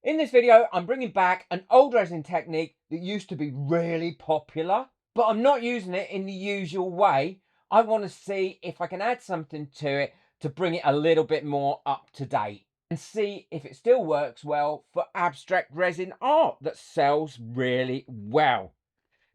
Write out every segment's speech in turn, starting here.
In this video, I'm bringing back an old resin technique that used to be really popular, but I'm not using it in the usual way. I want to see if I can add something to it to bring it a little bit more up to date and see if it still works well for abstract resin art that sells really well.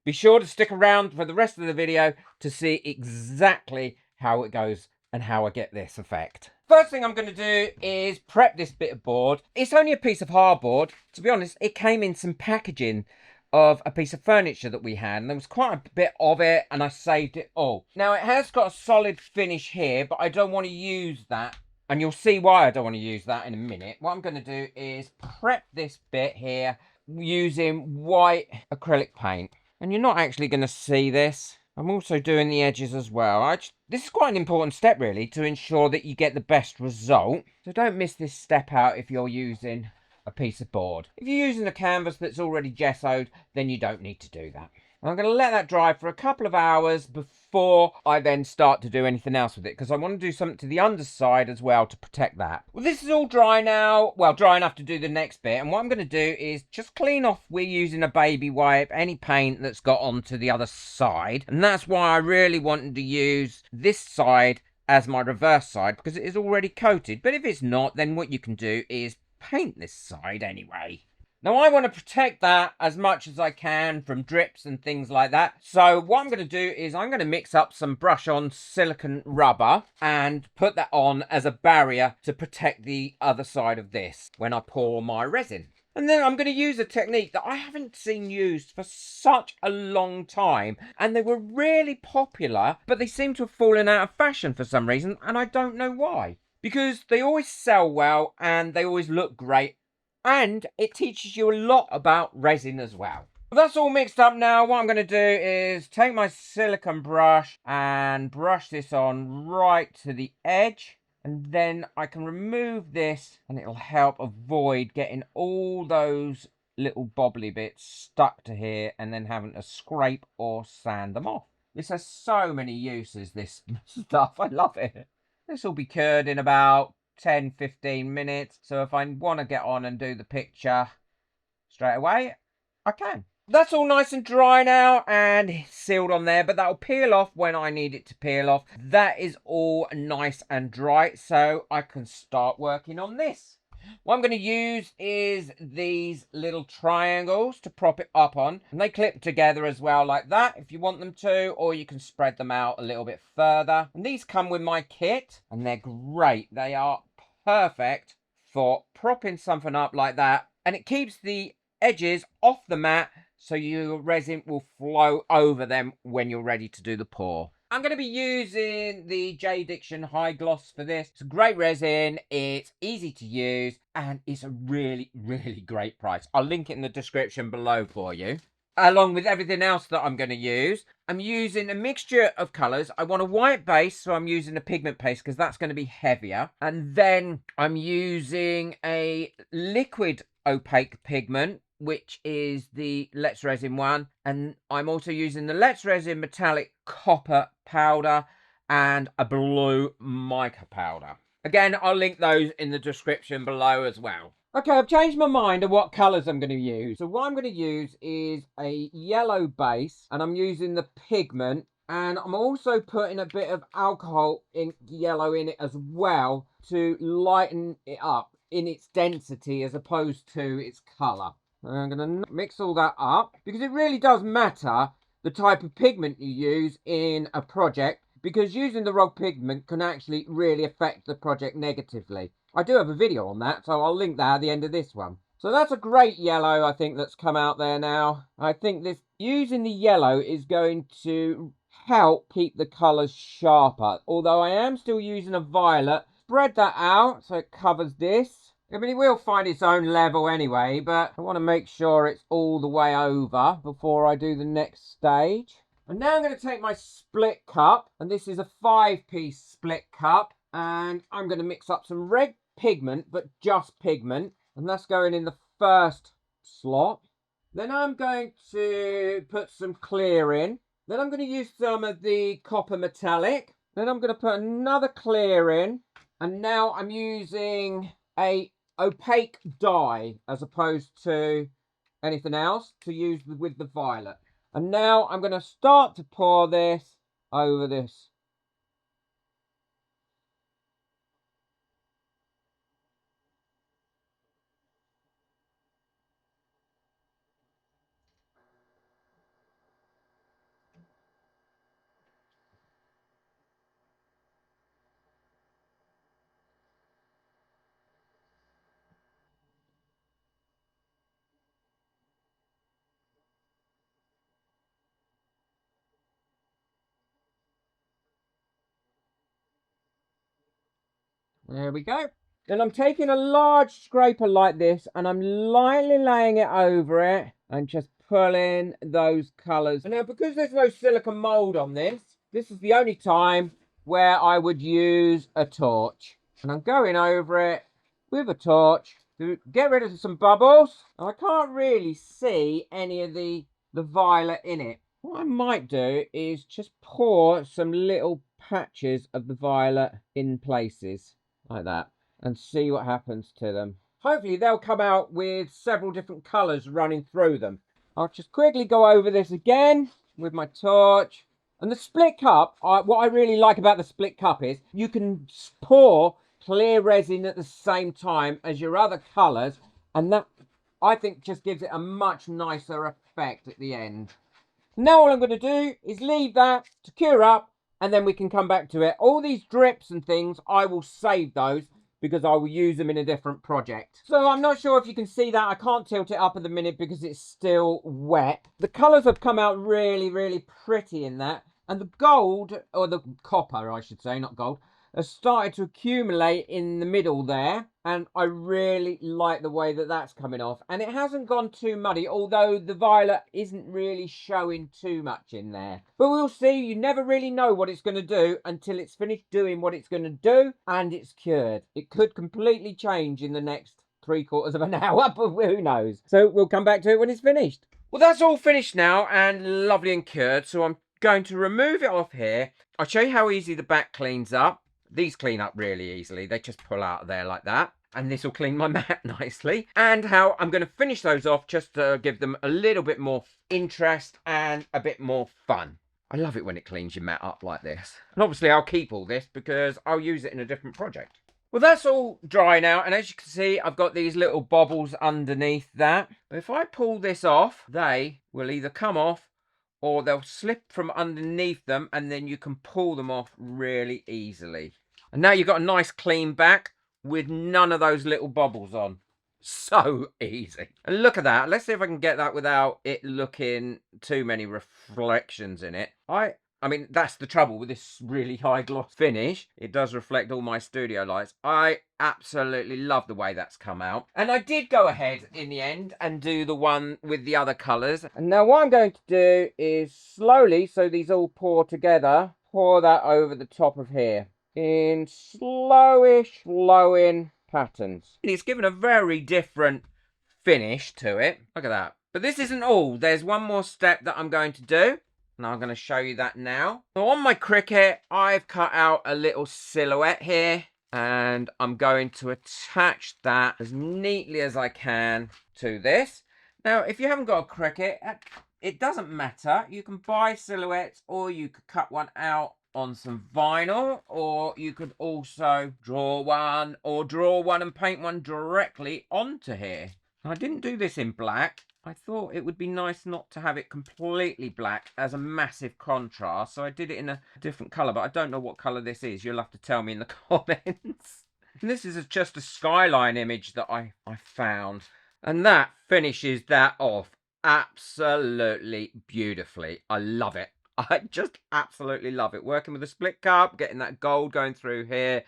Be sure to stick around for the rest of the video to see exactly how it goes and how I get this effect. First thing I'm going to do is prep this bit of board. It's only a piece of hardboard. To be honest, it came in some packaging of a piece of furniture that we had, and there was quite a bit of it, and I saved it all. Now, it has got a solid finish here, but I don't want to use that, and you'll see why I don't want to use that in a minute. What I'm going to do is prep this bit here using white acrylic paint. And you're not actually going to see this. I'm also doing the edges as well. This is quite an important step, really, to ensure that you get the best result. So don't miss this step out if you're using a piece of board. If you're using a canvas that's already gessoed, then you don't need to do that. I'm going to let that dry for a couple of hours before I then start to do anything else with it, because I want to do something to the underside as well to protect that. Well, this is all dry now. Well, dry enough to do the next bit. And what I'm going to do is just clean off, we're using a baby wipe, any paint that's got onto the other side. And that's why I really wanted to use this side as my reverse side, because it is already coated. But if it's not, then what you can do is paint this side anyway. Now, I want to protect that as much as I can from drips and things like that. So what I'm going to do is I'm going to mix up some brush-on silicone rubber and put that on as a barrier to protect the other side of this when I pour my resin. And then I'm going to use a technique that I haven't seen used for such a long time. And they were really popular, but they seem to have fallen out of fashion for some reason. And I don't know why. Because they always sell well and they always look great. And it teaches you a lot about resin as well. That's all mixed up now. What I'm going to do is take my silicone brush and brush this on right to the edge. And then I can remove this and it'll help avoid getting all those little bobbly bits stuck to here and then having to scrape or sand them off. This has so many uses, this stuff. I love it. This will be cured in about 10-15 minutes, so if I want to get on and do the picture straight away, I can. That's all nice and dry now and sealed on there, but that'll peel off when I need it to peel off. That is all nice and dry, so I can start working on this. What I'm going to use is these little triangles to prop it up on, and they clip together as well like that if you want them to, or you can spread them out a little bit further. And these come with my kit and they're great. They are perfect for propping something up like that, and it keeps the edges off the mat so your resin will flow over them when you're ready to do the pour. I'm going to be using the J Diction High Gloss for this. It's a great resin, it's easy to use, and it's a really, really great price. I'll link it in the description below for you. Along with everything else that I'm going to use, I'm using a mixture of colours. I want a white base, so I'm using a pigment paste because that's going to be heavier. And then I'm using a liquid opaque pigment, which is the Let's Resin one. And I'm also using the Let's Resin metallic copper powder and a blue mica powder. Again, I'll link those in the description below as well. Okay, I've changed my mind on what colours I'm going to use. So what I'm going to use is a yellow base, and I'm using the pigment, and I'm also putting a bit of alcohol in yellow in it as well to lighten it up in its density as opposed to its colour. I'm going to mix all that up because it really does matter the type of pigment you use in a project, because using the wrong pigment can actually really affect the project negatively. I do have a video on that, so I'll link that at the end of this one. So that's a great yellow, I think, that's come out there now. I think this using the yellow is going to help keep the colours sharper. Although I am still using a violet. Spread that out so it covers this. I mean, it will find its own level anyway, but I want to make sure it's all the way over before I do the next stage. And now I'm going to take my split cup, and this is a 5-piece split cup, and I'm going to mix up some red pigment, but just pigment, and that's going in the first slot. Then I'm going to put some clear in. Then I'm going to use some of the copper metallic. Then I'm going to put another clear in, and now I'm using a opaque dye as opposed to anything else to use with the violet. And now I'm going to start to pour this over this. There we go. Then I'm taking a large scraper like this and I'm lightly laying it over it and just pulling those colours. And now because there's no silicone mould on this, this is the only time where I would use a torch. And I'm going over it with a torch to get rid of some bubbles. I can't really see any of the violet in it. What I might do is just pour some little patches of the violet in places like that and see what happens to them. Hopefully they'll come out with several different colours running through them. I'll just quickly go over this again with my torch. And the split cup, what I really like about the split cup is you can pour clear resin at the same time as your other colours, and that I think just gives it a much nicer effect at the end. Now all I'm going to do is leave that to cure up, and then we can come back to it. All these drips and things, I will save those because I will use them in a different project. So I'm not sure if you can see that. I can't tilt it up at the minute because it's still wet. The colours have come out really, really pretty in that. And the gold, or the copper, I should say, not gold, has started to accumulate in the middle there. And I really like the way that that's coming off. And it hasn't gone too muddy, although the violet isn't really showing too much in there. But we'll see. You never really know what it's going to do until it's finished doing what it's going to do and it's cured. It could completely change in the next 3/4 of an hour, but who knows? So we'll come back to it when it's finished. Well, that's all finished now and lovely and cured. So I'm going to remove it off here. I'll show you how easy the back cleans up. These clean up really easily. They just pull out of there like that. And this will clean my mat nicely. And how I'm going to finish those off just to give them a little bit more interest and a bit more fun. I love it when it cleans your mat up like this. And obviously I'll keep all this because I'll use it in a different project. Well, that's all dry now. And as you can see, I've got these little bobbles underneath that. If I pull this off, they will either come off or they'll slip from underneath them, and then you can pull them off really easily. And now you've got a nice clean back with none of those little bobbles on. So easy. And look at that. Let's see if I can get that without it looking too many reflections in it. I mean, that's the trouble with this really high gloss finish. It does reflect all my studio lights. I absolutely love the way that's come out. And I did go ahead in the end and do the one with the other colours. And now what I'm going to do is slowly, so these all pour together, pour that over the top of here in slowish flowing patterns. It's given a very different finish to it. Look at that. But this isn't all. There's one more step that I'm going to do. And I'm going to show you that now. So on my Cricut, I've cut out a little silhouette here. And I'm going to attach that as neatly as I can to this. Now, if you haven't got a Cricut, it doesn't matter. You can buy silhouettes or you could cut one out on some vinyl. Or you could also draw one and paint one directly onto here. I didn't do this in black. I thought it would be nice not to have it completely black as a massive contrast. So I did it in a different colour, but I don't know what colour this is. You'll have to tell me in the comments. And this is just a skyline image that I found. And that finishes that off absolutely beautifully. I love it. I just absolutely love it. Working with a split cup, getting that gold going through here.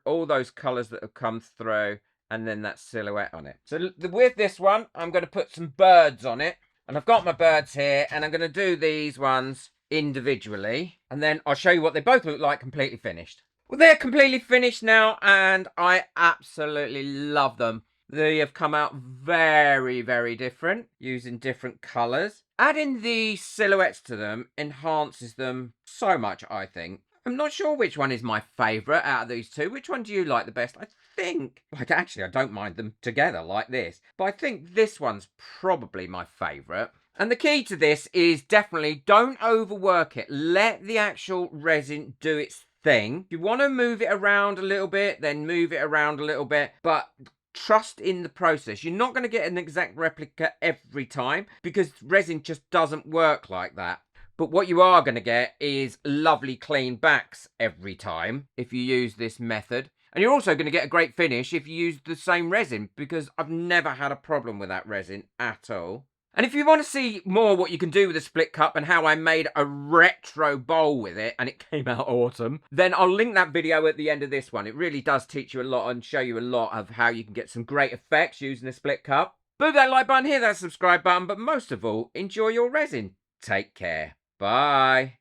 All those colours that have come through. And then that silhouette on it. So with this one, I'm going to put some birds on it. And I've got my birds here. And I'm going to do these ones individually. And then I'll show you what they both look like completely finished. Well, they're completely finished now. And I absolutely love them. They have come out very, very different. Using different colours. Adding the silhouettes to them enhances them so much, I think. I'm not sure which one is my favourite out of these two. Which one do you like the best? I think, like, actually, I don't mind them together like this, but I think this one's probably my favourite. And the key to this is definitely don't overwork it. Let the actual resin do its thing. If you want to move it around a little bit, then move it around a little bit, but trust in the process. You're not going to get an exact replica every time because resin just doesn't work like that. But what you are going to get is lovely clean backs every time if you use this method. And you're also going to get a great finish if you use the same resin, because I've never had a problem with that resin at all. And if you want to see more what you can do with a split cup and how I made a retro bowl with it and it came out awesome, then I'll link that video at the end of this one. It really does teach you a lot and show you a lot of how you can get some great effects using a split cup. Move that like button, hit that subscribe button, but most of all, enjoy your resin. Take care. Bye.